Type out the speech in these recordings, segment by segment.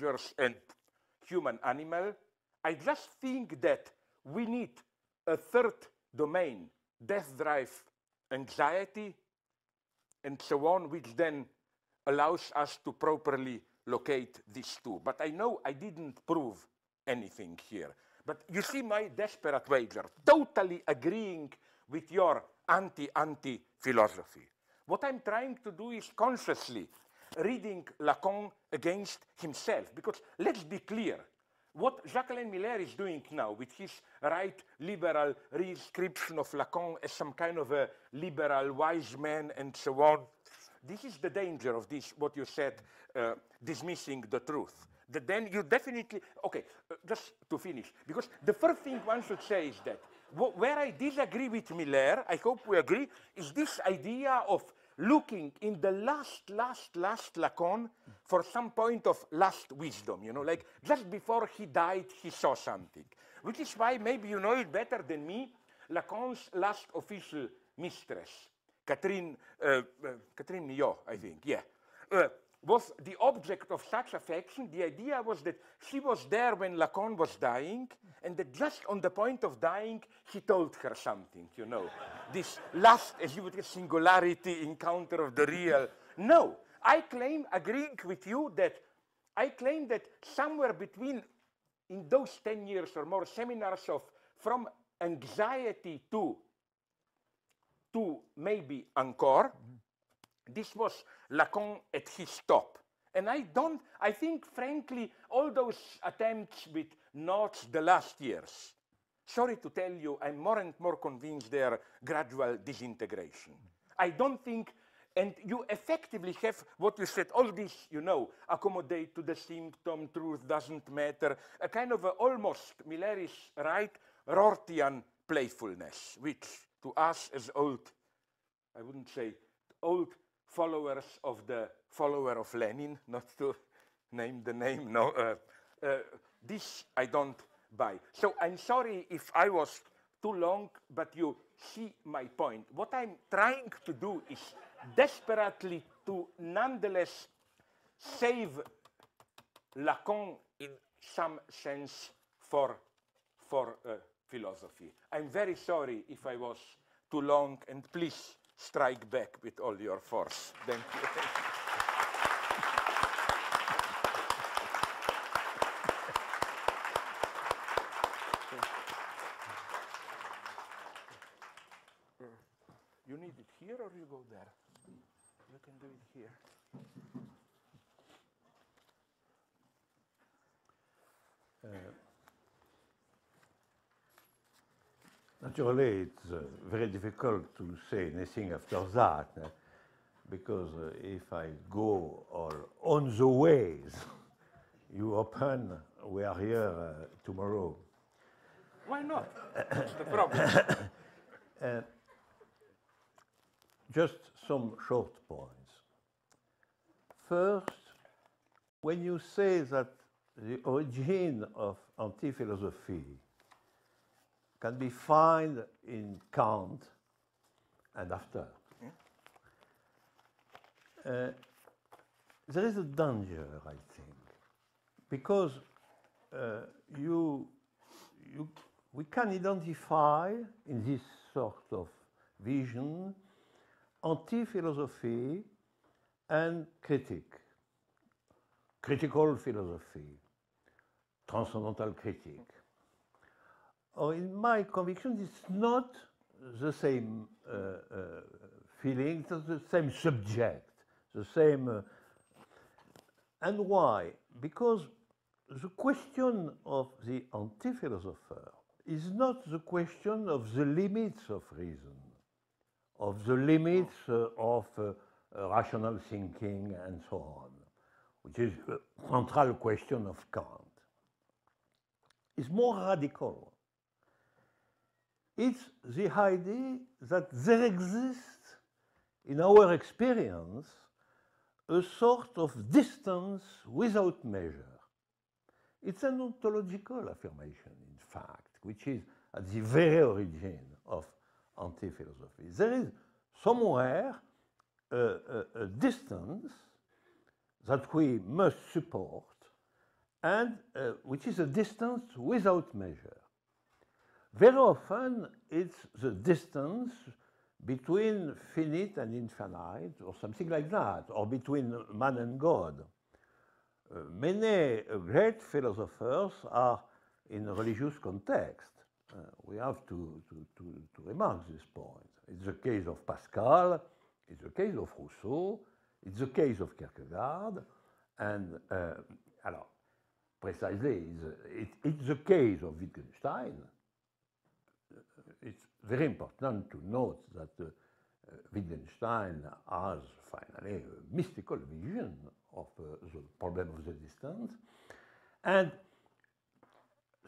creatures and human animal. I just think that we need a third domain, death drive, anxiety, and so on, which then allows us to properly locate these two. But I know I didn't prove anything here. But you see my desperate wager, totally agreeing with your anti-philosophy. What I'm trying to do is consciously reading Lacan against himself, because let's be clear, what Jacques-Alain Miller is doing now with his right liberal re-inscription of Lacan as some kind of a liberal wise man and so on, this is the danger of this, what you said, dismissing the truth. That then you definitely, okay, just to finish, because the first thing one should say is that where I disagree with Miller, I hope we agree, is this idea of looking in the last Lacan for some point of last wisdom, you know, like just before he died, he saw something. Which is why, maybe you know it better than me, Lacan's last official mistress, Catherine Millot, I think, yeah, was the object of such affection. The idea was that she was there when Lacan was dying, and that just on the point of dying, he told her something, you know. This last, as you would say, singularity encounter of the real. No, I claim, agreeing with you, that I claim that somewhere between, in those 10 years or more seminars of from anxiety to maybe encore, this was Lacan at his top. And I think, frankly, all those attempts with notes the last years, sorry to tell you, I'm more and more convinced they are gradual disintegration. I don't think, and you effectively have what you said, all this, you know, accommodate to the symptom, truth doesn't matter, a kind of a almost, Miller is right, Rortian playfulness, which to us as old, I wouldn't say old followers of the follower of Lenin, not to name the name, no, this I don't buy. So I'm sorry if I was too long, but you see my point. What I'm trying to do is desperately to nonetheless save Lacan in some sense for philosophy. I'm very sorry if I was too long, and please strike back with all your force. Thank you. You need it here or you go there? You can do it here. Naturally, it's very difficult to say anything after that, because if I go on the ways you open, we are here tomorrow. Why not? That's the problem. Just some short points. First, when you say that the origin of anti-philosophy can be found in Kant and after, there is a danger, I think, because we can identify in this sort of vision anti-philosophy and critical philosophy, transcendental critique. Or in my conviction, it's not the same feeling, it's not the same subject, the same. And why? Because the question of the anti-philosopher is not the question of the limits of reason, of the limits of rational thinking and so on, which is a central question of Kant. It's more radical. It's the idea that there exists in our experience a sort of distance without measure. It's an ontological affirmation, in fact, which is at the very origin of anti-philosophy. There is somewhere a distance that we must support and which is a distance without measure. Very often, it's the distance between finite and infinite, or something like that, or between man and God. Many great philosophers are in a religious context. We have to remark this point. It's the case of Pascal, it's the case of Rousseau, it's the case of Kierkegaard, and alors, precisely, it's the case of Wittgenstein. It's very important to note that Wittgenstein has finally a mystical vision of the problem of the distance. And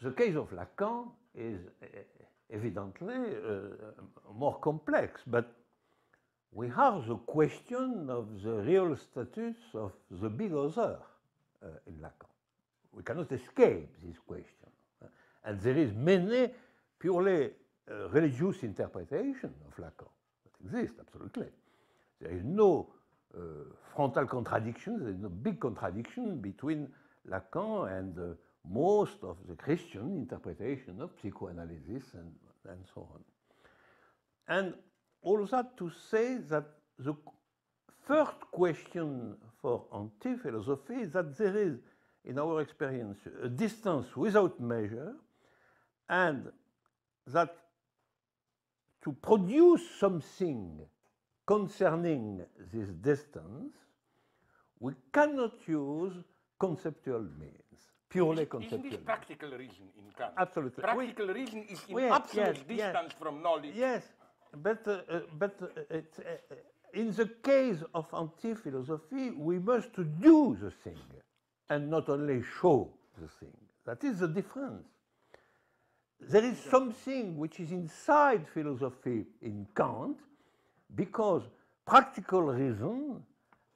the case of Lacan is evidently more complex, but we have the question of the real status of the big other in Lacan. We cannot escape this question. And there is many purely religious interpretation of Lacan that exist, absolutely. There is no frontal contradiction, there is no big contradiction between Lacan and most of the Christian interpretation of psychoanalysis and so on. And all that to say that the first question for anti-philosophy is that there is, in our experience, a distance without measure, and that to produce something concerning this distance, we cannot use conceptual means, purely conceptual means. Isn't this practical reason in Kant? Absolutely. Practical reason is in absolute distance from knowledge. Yes, but it's, in the case of anti-philosophy, we must do the thing and not only show the thing. That is the difference. There is something which is inside philosophy in Kant because practical reason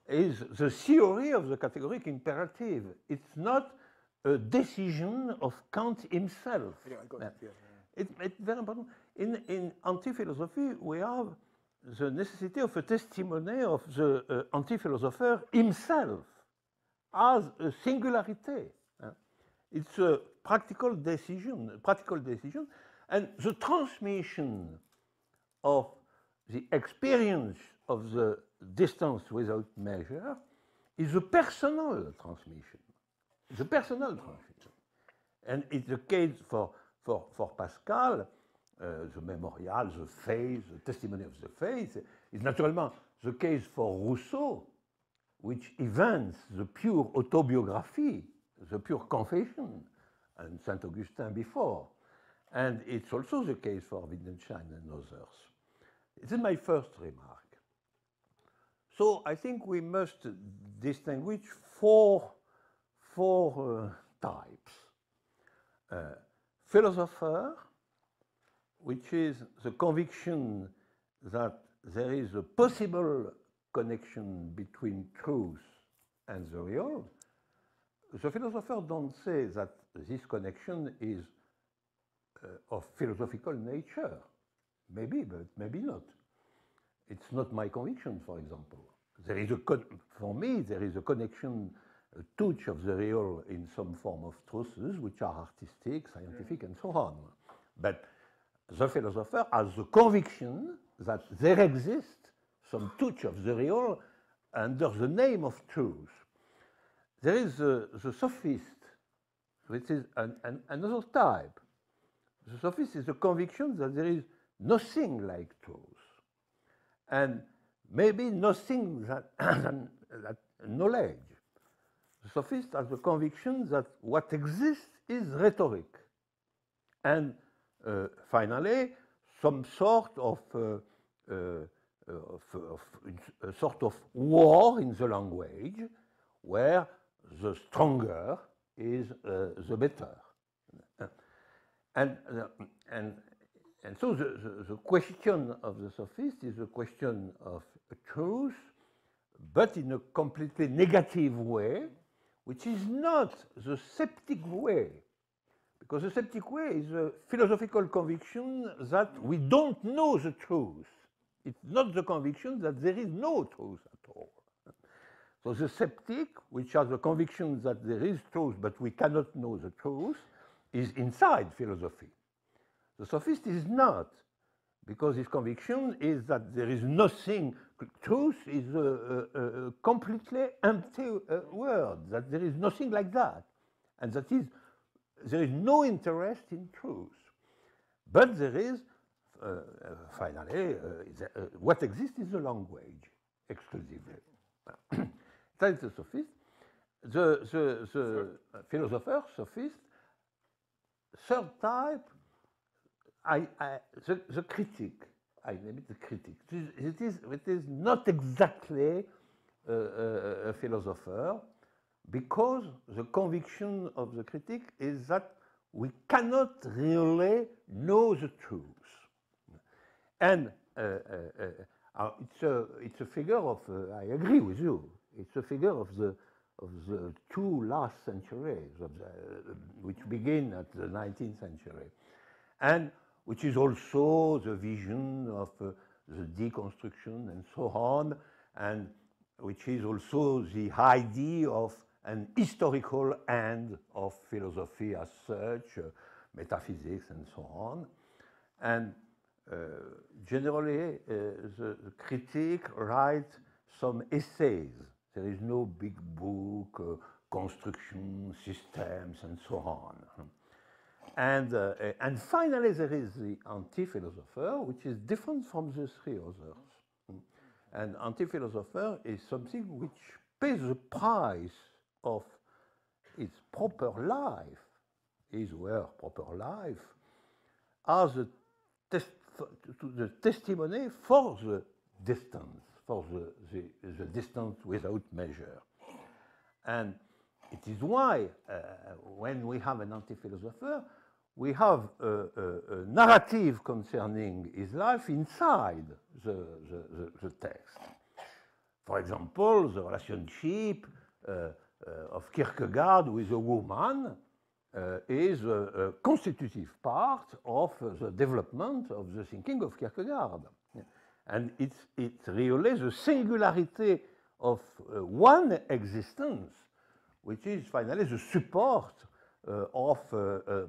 is the theory of the categoric imperative. It's not a decision of Kant himself. Yeah, I got it. Yeah. It's very important. In anti-philosophy, we have the necessity of a testimony of the anti-philosopher himself as a singularity. It's a practical decision, and the transmission of the experience of the distance without measure is a personal transmission. It's a personal transmission. And it's the case for Pascal, the memorial, the faith, the testimony of the faith. It's naturally the case for Rousseau, which events the pure autobiography, the pure confession, and Saint Augustine before. And it's also the case for Wittgenstein and others. This is my first remark. So I think we must distinguish four types. Philosopher, which is the conviction that there is a possible connection between truth and the real. The philosopher don't say that this connection is of philosophical nature. Maybe, but maybe not. It's not my conviction, for example. There is for me, there is a connection, a touch of the real in some form of truths, which are artistic, scientific, and so on. But the philosopher has the conviction that there exists some touch of the real under the name of truth. There is the sophist, which is another type. The sophist is the conviction that there is nothing like truth, and maybe nothing that knowledge. The sophist has the conviction that what exists is rhetoric, and finally, some sort of a sort of war in the language, where the stronger is the better. And so the question of the sophist is a question of truth, but in a completely negative way, which is not the sceptic way. Because the sceptic way is a philosophical conviction that we don't know the truth. It's not the conviction that there is no truth at all. So the skeptic, which has the conviction that there is truth, but we cannot know the truth, is inside philosophy. The sophist is not, because his conviction is that there is nothing, truth is a completely empty word, that there is nothing like that, and that is, there is no interest in truth. But there is, finally, what exists is the language, exclusively. That is the sophist. The philosopher, sophist. Third type, the critic. I name it the critic. It is not exactly a philosopher, because the conviction of the critic is that we cannot really know the truth. And it's a figure of, I agree with you, it's a figure of the two last centuries, which begin at the 19th century, and which is also the vision of the deconstruction and so on, and which is also the idea of an historical end of philosophy as such, metaphysics and so on. And generally, the critic writes some essays. There is no big book, construction, systems, and so on. And finally, there is the anti-philosopher, which is different from the three others. And anti-philosopher is something which pays the price of its proper life, his or her proper life, as the testimony for the distance, for the distance without measure. And it is why, when we have an anti-philosopher, we have a narrative concerning his life inside the text. For example, the relationship of Kierkegaard with a woman is a constitutive part of the development of the thinking of Kierkegaard. And it's really the singularity of one existence, which is finally the support of the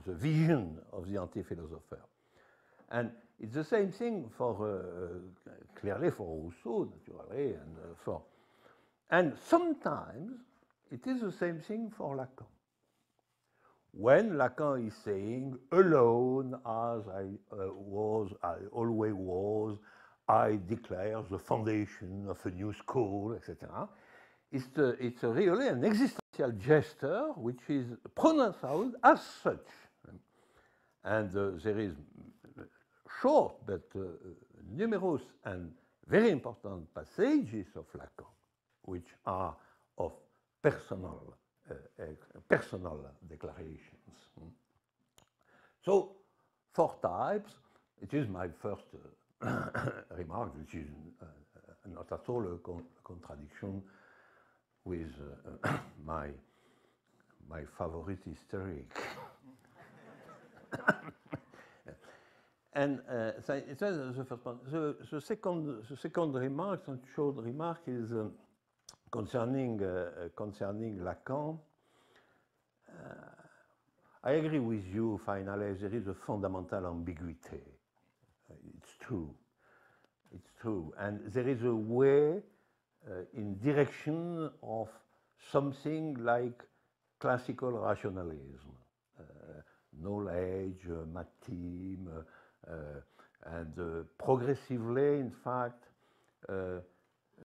vision of the anti-philosopher. And it's the same thing for, clearly for Rousseau, naturally, and sometimes it is the same thing for Lacan. When Lacan is saying, alone as I always was, I declare the foundation of a new school, etc. It's really an existential gesture which is pronounced out as such. And there is short but numerous and very important passages of Lacan which are of personal declarations. So, 4 types. It is my first remark, which is not at all a contradiction with my favorite hysteric. And so it was the first one. The second remark, the short remark, is concerning Lacan. I agree with you, finally, there is a fundamental ambiguity. It's true. It's true. And there is a way in direction of something like classical rationalism, knowledge, matheme, and progressively, in fact,